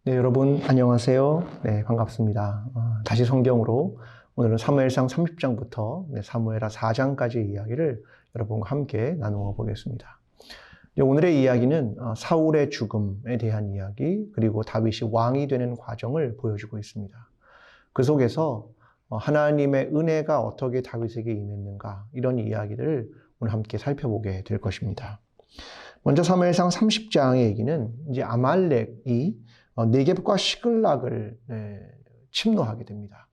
네, 여러분 안녕하세요. 네, 반갑습니다. 다시 성경으로 오늘은 사무엘상 30장부터 사무엘하 4장까지의 이야기를 여러분과 함께 나누어 보겠습니다. 오늘의 이야기는 사울의 죽음에 대한 이야기, 그리고 다윗이 왕이 되는 과정을 보여주고 있습니다. 그 속에서 하나님의 은혜가 어떻게 다윗에게 임했는가, 이런 이야기들을 오늘 함께 살펴보게 될 것입니다. 먼저 사무엘상 30장의 얘기는 이제 아말렉이 네겝과 시글락을 침노하게 됩니다.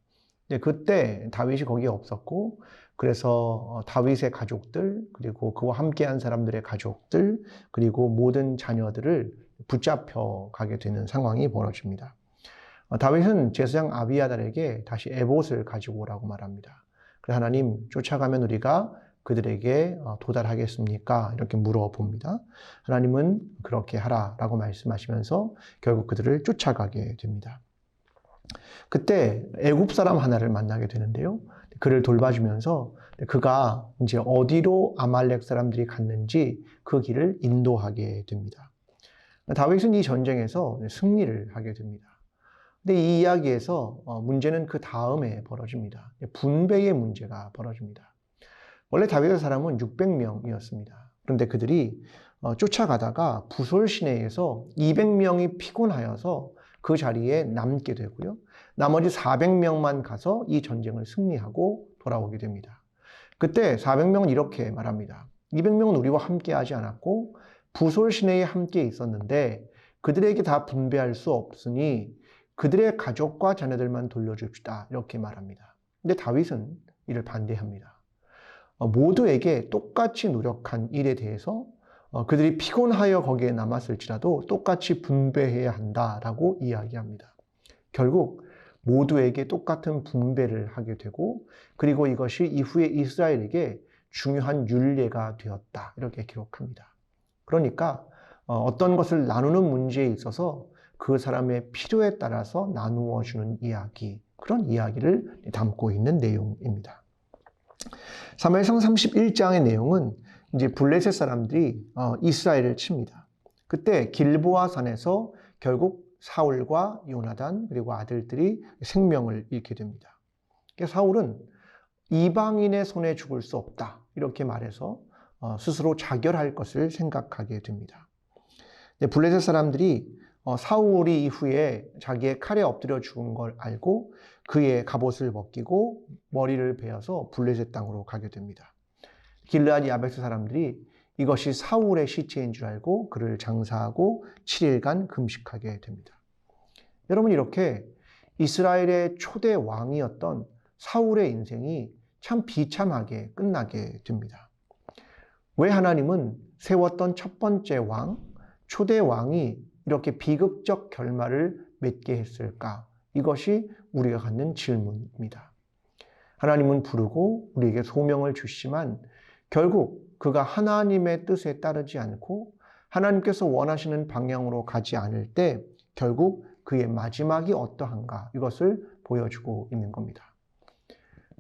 그때 다윗이 거기에 없었고, 그래서 다윗의 가족들, 그리고 그와 함께한 사람들의 가족들, 그리고 모든 자녀들을 붙잡혀 가게 되는 상황이 벌어집니다. 다윗은 제사장 아비아달에게 다시 에봇을 가지고 오라고 말합니다. 그래서 하나님, 쫓아가면 우리가 그들에게 도달하겠습니까? 이렇게 물어봅니다. 하나님은 그렇게 하라라고 말씀하시면서 결국 그들을 쫓아가게 됩니다. 그때 애굽 사람 하나를 만나게 되는데요. 그를 돌봐주면서 그가 이제 어디로 아말렉 사람들이 갔는지 그 길을 인도하게 됩니다. 다윗은 이 전쟁에서 승리를 하게 됩니다. 근데 이 이야기에서 문제는 그 다음에 벌어집니다. 분배의 문제가 벌어집니다. 원래 다윗의 사람은 600명이었습니다. 그런데 그들이 쫓아가다가 부솔 시내에서 200명이 피곤하여서 그 자리에 남게 되고요. 나머지 400명만 가서 이 전쟁을 승리하고 돌아오게 됩니다. 그때 400명은 이렇게 말합니다. 200명은 우리와 함께 하지 않았고 부솔 시내에 함께 있었는데 그들에게 다 분배할 수 없으니 그들의 가족과 자녀들만 돌려줍시다. 이렇게 말합니다. 근데 다윗은 이를 반대합니다. 모두에게 똑같이 노력한 일에 대해서 그들이 피곤하여 거기에 남았을지라도 똑같이 분배해야 한다라고 이야기합니다. 결국 모두에게 똑같은 분배를 하게 되고, 그리고 이것이 이후에 이스라엘에게 중요한 율례가 되었다, 이렇게 기록합니다. 그러니까 어떤 것을 나누는 문제에 있어서 그 사람의 필요에 따라서 나누어 주는 이야기, 그런 이야기를 담고 있는 내용입니다. 사무엘상 31장의 내용은 이제 블레셋 사람들이 이스라엘을 칩니다. 그때 길보아 산에서 결국 사울과 요나단 그리고 아들들이 생명을 잃게 됩니다. 사울은 이방인의 손에 죽을 수 없다, 이렇게 말해서 스스로 자결할 것을 생각하게 됩니다. 블레셋 사람들이 사울이 이후에 자기의 칼에 엎드려 죽은 걸 알고 그의 갑옷을 벗기고 머리를 베어서 블레셋 땅으로 가게 됩니다. 길르앗 야베스 사람들이 이것이 사울의 시체인 줄 알고 그를 장사하고 7일간 금식하게 됩니다. 여러분, 이렇게 이스라엘의 초대 왕이었던 사울의 인생이 참 비참하게 끝나게 됩니다. 왜 하나님은 세웠던 첫 번째 왕, 초대 왕이 이렇게 비극적 결말을 맺게 했을까? 이것이 우리가 갖는 질문입니다. 하나님은 부르고 우리에게 소명을 주시지만 결국 그가 하나님의 뜻에 따르지 않고 하나님께서 원하시는 방향으로 가지 않을 때 결국 그의 마지막이 어떠한가, 이것을 보여주고 있는 겁니다.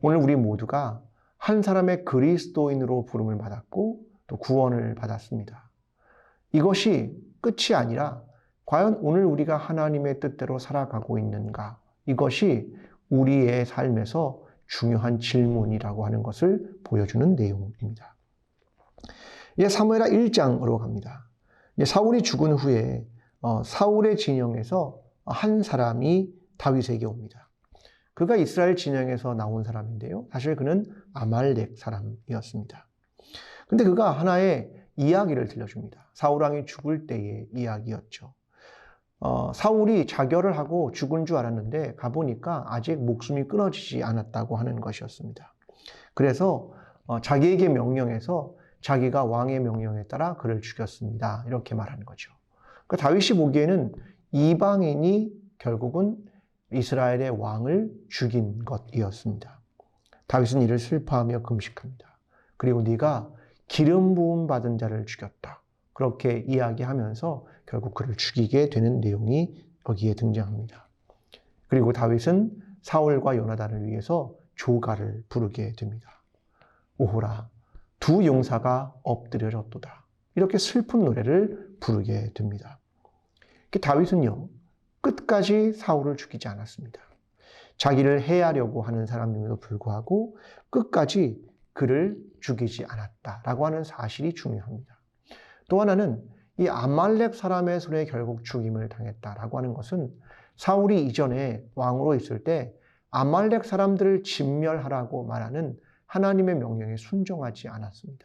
오늘 우리 모두가 한 사람의 그리스도인으로 부름을 받았고 또 구원을 받았습니다. 이것이 끝이 아니라 과연 오늘 우리가 하나님의 뜻대로 살아가고 있는가? 이것이 우리의 삶에서 중요한 질문이라고 하는 것을 보여주는 내용입니다. 이제 사무엘하 1장으로 갑니다. 사울이 죽은 후에 사울의 진영에서 한 사람이 다윗에게 옵니다. 그가 이스라엘 진영에서 나온 사람인데요. 사실 그는 아말렉 사람이었습니다. 근데 그가 하나의 이야기를 들려줍니다. 사울 왕이 죽을 때의 이야기였죠. 사울이 자결을 하고 죽은 줄 알았는데 가보니까 아직 목숨이 끊어지지 않았다고 하는 것이었습니다. 그래서 자기에게 명령해서 자기가 왕의 명령에 따라 그를 죽였습니다, 이렇게 말하는 거죠. 그러니까 다윗이 보기에는 이방인이 결국은 이스라엘의 왕을 죽인 것이었습니다. 다윗은 이를 슬퍼하며 금식합니다. 그리고 네가 기름 부음 받은 자를 죽였다, 그렇게 이야기하면서 결국 그를 죽이게 되는 내용이 여기에 등장합니다. 그리고 다윗은 사울과 요나단을 위해서 조가를 부르게 됩니다. 오호라, 두 용사가 엎드려졌도다, 이렇게 슬픈 노래를 부르게 됩니다. 다윗은요, 끝까지 사울을 죽이지 않았습니다. 자기를 해하려고 하는 사람임에도 불구하고 끝까지 그를 죽이지 않았다라고 하는 사실이 중요합니다. 또 하나는 이 아말렉 사람의 손에 결국 죽임을 당했다라고 하는 것은 사울이 이전에 왕으로 있을 때 아말렉 사람들을 진멸하라고 말하는 하나님의 명령에 순종하지 않았습니다.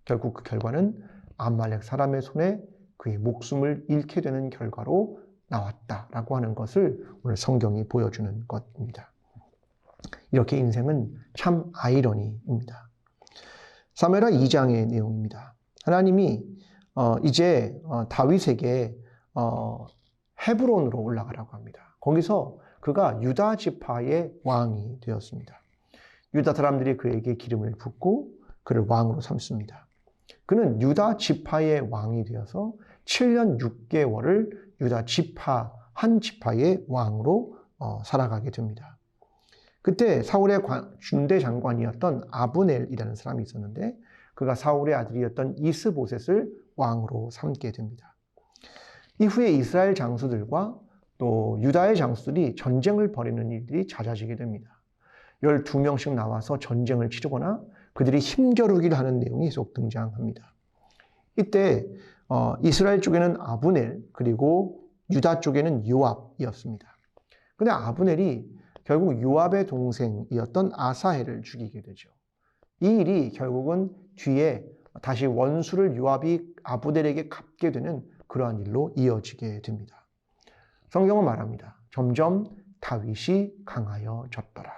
결국 그 결과는 아말렉 사람의 손에 그의 목숨을 잃게 되는 결과로 나왔다라고 하는 것을 오늘 성경이 보여주는 것입니다. 이렇게 인생은 참 아이러니입니다. 사무엘하 2장의 내용입니다. 하나님이 이제 다윗에게 헤브론으로 올라가라고 합니다. 거기서 그가 유다 지파의 왕이 되었습니다. 유다 사람들이 그에게 기름을 붓고 그를 왕으로 삼습니다. 그는 유다 지파의 왕이 되어서 7년 6개월을 유다 지파 한 지파의 왕으로 살아가게 됩니다. 그때 사울의 중대 장관이었던 아브넬이라는 사람이 있었는데 그가 사울의 아들이었던 이스보셋을 왕으로 삼게 됩니다. 이후에 이스라엘 장수들과 또 유다의 장수들이 전쟁을 벌이는 일들이 잦아지게 됩니다. 12명씩 나와서 전쟁을 치르거나 그들이 힘겨루기를 하는 내용이 계속 등장합니다. 이때 이스라엘 쪽에는 아브넬 그리고 유다 쪽에는 요압이었습니다. 그런데 아브넬이 결국 요압의 동생이었던 아사헬을 죽이게 되죠. 이 일이 결국은 뒤에 다시 원수를 요압이 아브넬에게 갚게 되는 그러한 일로 이어지게 됩니다. 성경은 말합니다. 점점 다윗이 강하여졌더라.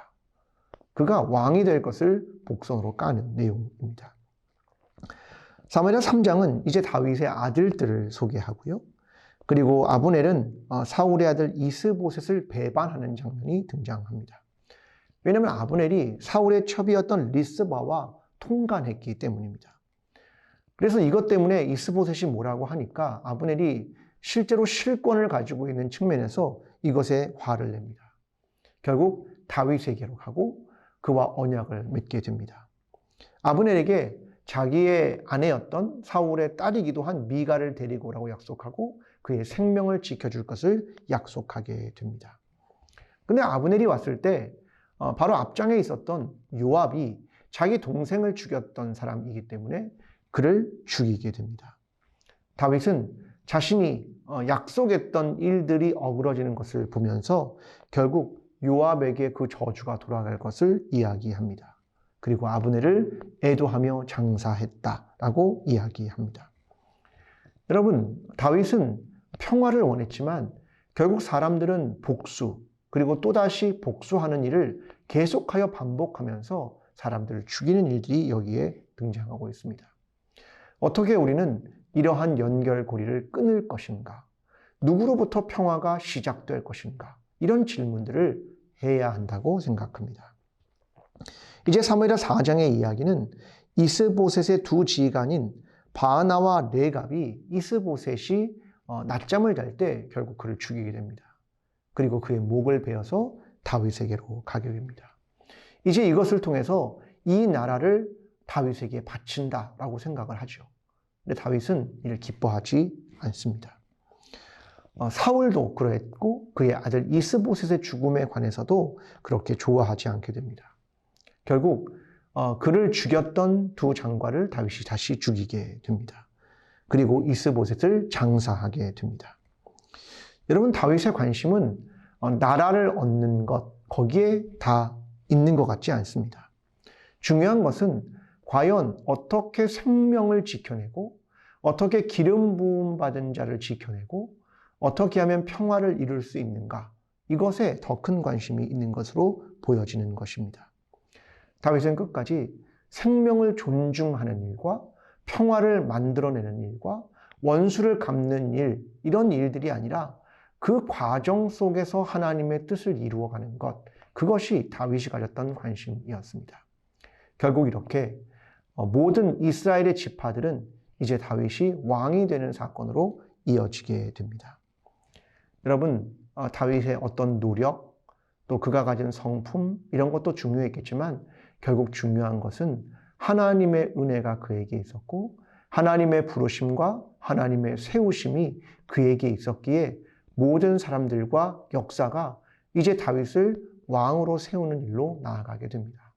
그가 왕이 될 것을 복선으로 까는 내용입니다. 사무엘하 3장은 이제 다윗의 아들들을 소개하고요. 그리고 아브넬은 사울의 아들 이스보셋을 배반하는 장면이 등장합니다. 왜냐하면 아브넬이 사울의 첩이었던 리스바와 통간했기 때문입니다. 그래서 이것 때문에 이스보셋이 뭐라고 하니까 아브넬이 실제로 실권을 가지고 있는 측면에서 이것에 화를 냅니다. 결국 다윗에게로 가고 그와 언약을 맺게 됩니다. 아브넬에게 자기의 아내였던 사울의 딸이기도 한 미가를 데리고 오라고 약속하고 그의 생명을 지켜줄 것을 약속하게 됩니다. 근데 아브넬이 왔을 때 바로 앞장에 있었던 요압이 자기 동생을 죽였던 사람이기 때문에 그를 죽이게 됩니다. 다윗은 자신이 약속했던 일들이 어그러지는 것을 보면서 결국 요압에게 그 저주가 돌아갈 것을 이야기합니다. 그리고 아브넬을 애도하며 장사했다라고 이야기합니다. 여러분, 다윗은 평화를 원했지만 결국 사람들은 복수, 그리고 또다시 복수하는 일을 계속하여 반복하면서 사람들을 죽이는 일들이 여기에 등장하고 있습니다. 어떻게 우리는 이러한 연결고리를 끊을 것인가? 누구로부터 평화가 시작될 것인가? 이런 질문들을 해야 한다고 생각합니다. 이제 사무엘하 4장의 이야기는 이스보셋의 두 지간인 바하나와 레갑이 이스보셋이 낮잠을 잘 때 결국 그를 죽이게 됩니다. 그리고 그의 목을 베어서 다윗에게로 가게 됩니다. 이제 이것을 통해서 이 나라를 다윗에게 바친다라고 생각을 하죠. 근데 다윗은 이를 기뻐하지 않습니다. 사울도 그랬고 그의 아들 이스보셋의 죽음에 관해서도 그렇게 좋아하지 않게 됩니다. 결국 그를 죽였던 두 장관을 다윗이 다시 죽이게 됩니다. 그리고 이스보셋을 장사하게 됩니다. 여러분, 다윗의 관심은 나라를 얻는 것, 거기에 다 있는 것 같지 않습니다. 중요한 것은 과연 어떻게 생명을 지켜내고 어떻게 기름 부음 받은 자를 지켜내고 어떻게 하면 평화를 이룰 수 있는가, 이것에 더 큰 관심이 있는 것으로 보여지는 것입니다. 다윗은 끝까지 생명을 존중하는 일과 평화를 만들어내는 일과 원수를 갚는 일, 이런 일들이 아니라 그 과정 속에서 하나님의 뜻을 이루어가는 것, 그것이 다윗이 가졌던 관심이었습니다. 결국 이렇게 모든 이스라엘의 지파들은 이제 다윗이 왕이 되는 사건으로 이어지게 됩니다. 여러분, 다윗의 어떤 노력, 또 그가 가진 성품, 이런 것도 중요했겠지만 결국 중요한 것은 하나님의 은혜가 그에게 있었고 하나님의 부르심과 하나님의 세우심이 그에게 있었기에 모든 사람들과 역사가 이제 다윗을 왕으로 세우는 일로 나아가게 됩니다.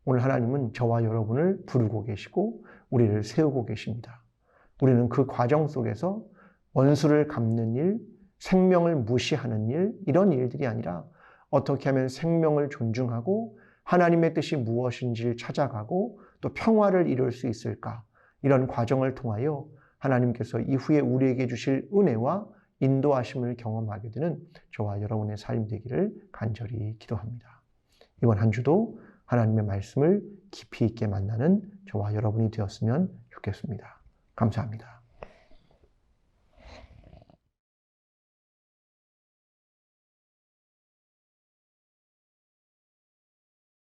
오늘 하나님은 저와 여러분을 부르고 계시고 우리를 세우고 계십니다. 우리는 그 과정 속에서 원수를 갚는 일, 생명을 무시하는 일, 이런 일들이 아니라 어떻게 하면 생명을 존중하고 하나님의 뜻이 무엇인지를 찾아가고 또 평화를 이룰 수 있을까? 이런 과정을 통하여 하나님께서 이후에 우리에게 주실 은혜와 인도하심을 경험하게 되는 저와 여러분의 삶 되기를 간절히 기도합니다. 이번 한 주도 하나님의 말씀을 깊이 있게 만나는 저와 여러분이 되었으면 좋겠습니다. 감사합니다.